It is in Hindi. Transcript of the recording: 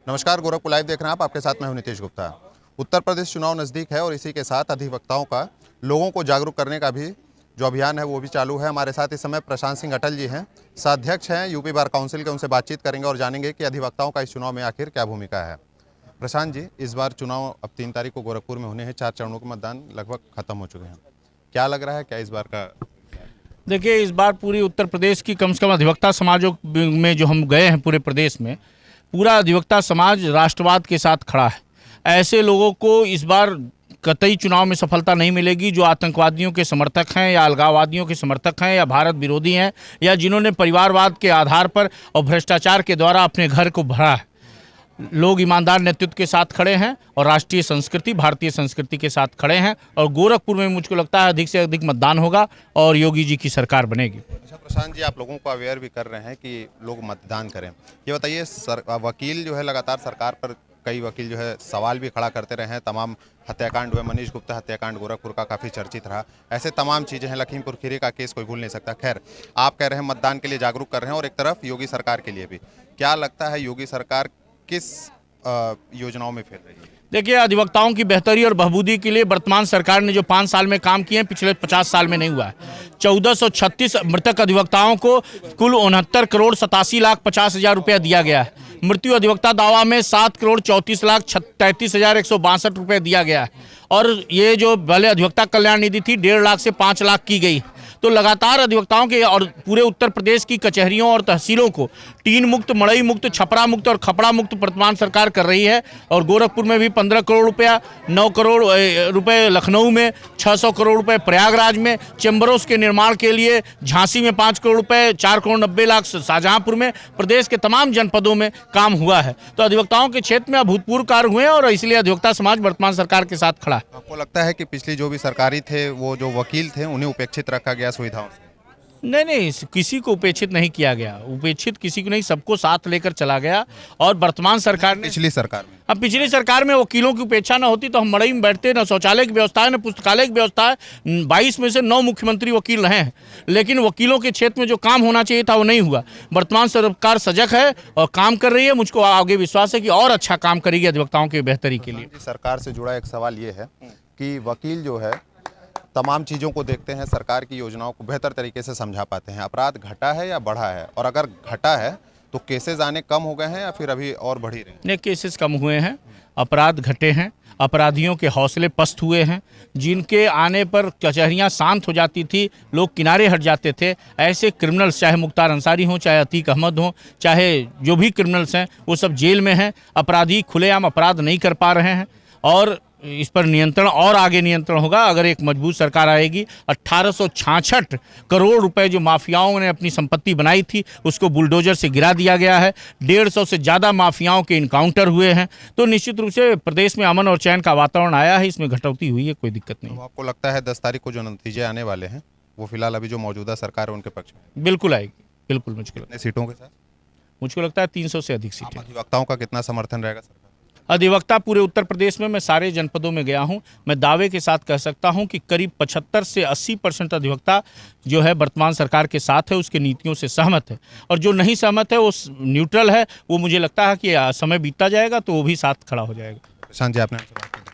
नमस्कार, गोरखपुर लाइव देख रहे हैं आप। आपके साथ मैं हूं नितेश गुप्ता। उत्तर प्रदेश चुनाव नज़दीक है और इसी के साथ अधिवक्ताओं का लोगों को जागरूक करने का भी जो अभियान है वो भी चालू है। हमारे साथ इस समय प्रशांत सिंह अटल जी हैं, साध्यक्ष हैं यूपी बार काउंसिल के। उनसे बातचीत करेंगे और जानेंगे कि अधिवक्ताओं का इस चुनाव में आखिर क्या भूमिका है। प्रशांत जी, इस बार चुनाव अब 3 तारीख को गोरखपुर में होने हैं। 4 चरणों के मतदान लगभग खत्म हो चुके हैं। क्या लग रहा है, क्या इस बार का? देखिए, इस बार पूरी उत्तर प्रदेश की कम से कम अधिवक्ता समाजों में जो हम गए हैं पूरे प्रदेश में, पूरा अधिवक्ता समाज राष्ट्रवाद के साथ खड़ा है। ऐसे लोगों को इस बार कतई चुनाव में सफलता नहीं मिलेगी जो आतंकवादियों के समर्थक हैं या अलगाववादियों के समर्थक हैं या भारत विरोधी हैं या जिन्होंने परिवारवाद के आधार पर और भ्रष्टाचार के द्वारा अपने घर को भरा है। लोग ईमानदार नेतृत्व के साथ खड़े हैं और राष्ट्रीय संस्कृति, भारतीय संस्कृति के साथ खड़े हैं। और गोरखपुर में मुझको लगता है अधिक से अधिक मतदान होगा और योगी जी की सरकार बनेगी। अच्छा प्रशांत जी, आप लोगों को अवेयर भी कर रहे हैं कि लोग मतदान करें। ये बताइए, वकील जो है लगातार सरकार पर, कई वकील जो है सवाल भी खड़ा करते रहे हैं। तमाम हत्याकांड हुए, मनीष गुप्ता हत्याकांड गोरखपुर का काफ़ी चर्चित रहा। ऐसे तमाम चीज़ें हैं। लखीमपुर खीरी का केस कोई भूल नहीं सकता। खैर, आप कह रहे हैं मतदान के लिए जागरूक कर रहे हैं और एक तरफ योगी सरकार के लिए भी। क्या लगता है, योगी सरकार किस योजनाओं में फेल रही है? देखिए, अधिवक्ताओं की बेहतरी और बहबूदी के लिए वर्तमान सरकार ने जो 5 साल में काम किए हैं, पिछले 50 साल में नहीं हुआ है। 1436 मृतक अधिवक्ताओं को कुल 69,87,50,000 रुपया दिया गया है। मृत्यु अधिवक्ता दावा में 7,34,33,162 रुपये दिया गया है। और ये जो पहले अधिवक्ता कल्याण निधि थी 1.5 लाख से 5 लाख की गई। तो लगातार अधिवक्ताओं के और पूरे उत्तर प्रदेश की कचहरियों और तहसीलों को टीन मुक्त, मड़ई मुक्त, छपरा मुक्त और खपड़ा मुक्त वर्तमान सरकार कर रही है। और गोरखपुर में भी 15 करोड़ रुपया, 9 करोड़ रुपए लखनऊ में, 600 करोड़ रुपए प्रयागराज में, चैम्बरों के निर्माण के लिए झांसी में 5 करोड़ रुपए, 4 करोड़ 90 लाख शाहजहांपुर में, प्रदेश के तमाम जनपदों में काम हुआ है। तो अधिवक्ताओं के क्षेत्र में अभूतपूर्व कार्य हुए हैं और इसलिए अधिवक्ता समाज वर्तमान सरकार के साथ खड़ा है। आपको लगता है कि पिछली जो भी सरकारी थे, वो जो वकील थे, उन्हें उपेक्षित रखा गया सुविधाओं से? नहीं, किसी को उपेक्षित नहीं किया गया। उपेक्षित किसी को नहीं, सबको साथ लेकर चला गया। और वर्तमान सरकार ने, पिछली सरकार में, अब पिछली सरकार में वकीलों की उपेक्षा न होती तो हम मड़ई में बैठते, न शौचालय की व्यवस्था है, न पुस्तकालय की व्यवस्था है। 22 में से 9 मुख्यमंत्री वकील रहे हैं, लेकिन वकीलों के क्षेत्र में जो काम होना चाहिए था वो नहीं हुआ। वर्तमान सरकार सजग है और काम कर रही है। मुझको आगे विश्वास है कि और अच्छा काम करेगी अधिवक्ताओं की बेहतरी के लिए। सरकार से जुड़ा एक सवाल ये है कि वकील जो है तमाम चीज़ों को देखते हैं, सरकार की योजनाओं को बेहतर तरीके से समझा पाते हैं। अपराध घटा है या बढ़ा है? और अगर घटा है तो केसेस आने कम हो गए हैं या फिर अभी और बढ़ ही रहे हैं? नहीं, केसेस कम हुए हैं, अपराध घटे हैं, अपराधियों के हौसले पस्त हुए हैं। जिनके आने पर कचहरियां शांत हो जाती थी, लोग किनारे हट जाते थे, ऐसे क्रिमिनल्स, चाहे मुख्तार अंसारी हों, चाहे अतीक अहमद हों, चाहे जो भी क्रिमिनल्स हैं, वो सब जेल में हैं। अपराधी खुलेआम अपराध नहीं कर पा रहे हैं और इस पर नियंत्रण और आगे नियंत्रण होगा अगर एक मजबूत सरकार आएगी। 1866 करोड़ रुपए जो माफियाओं ने अपनी संपत्ति बनाई थी उसको बुलडोजर से गिरा दिया गया है। 150 से ज़्यादा माफियाओं के इनकाउंटर हुए हैं। तो निश्चित रूप से प्रदेश में अमन और चैन का वातावरण आया है, इसमें घटौती हुई है, कोई दिक्कत नहीं। तो आपको लगता है 10 तारीख को जो नतीजे आने वाले हैं वो फिलहाल अभी जो मौजूदा सरकार है उनके पक्ष में? बिल्कुल आएगी, बिल्कुल। मुझको सीटों के साथ मुझको लगता है 300 से अधिक सीटें। अधिवक्ताओं का कितना समर्थन रहेगा सरकार? अधिवक्ता पूरे उत्तर प्रदेश में, मैं सारे जनपदों में गया हूं, मैं दावे के साथ कह सकता हूं कि करीब 75 से 80% अधिवक्ता जो है वर्तमान सरकार के साथ है, उसके नीतियों से सहमत है। और जो नहीं सहमत है वो न्यूट्रल है। वो मुझे लगता है कि समय बीतता जाएगा तो वो भी साथ खड़ा हो जाएगा। प्रशांत जी, आपने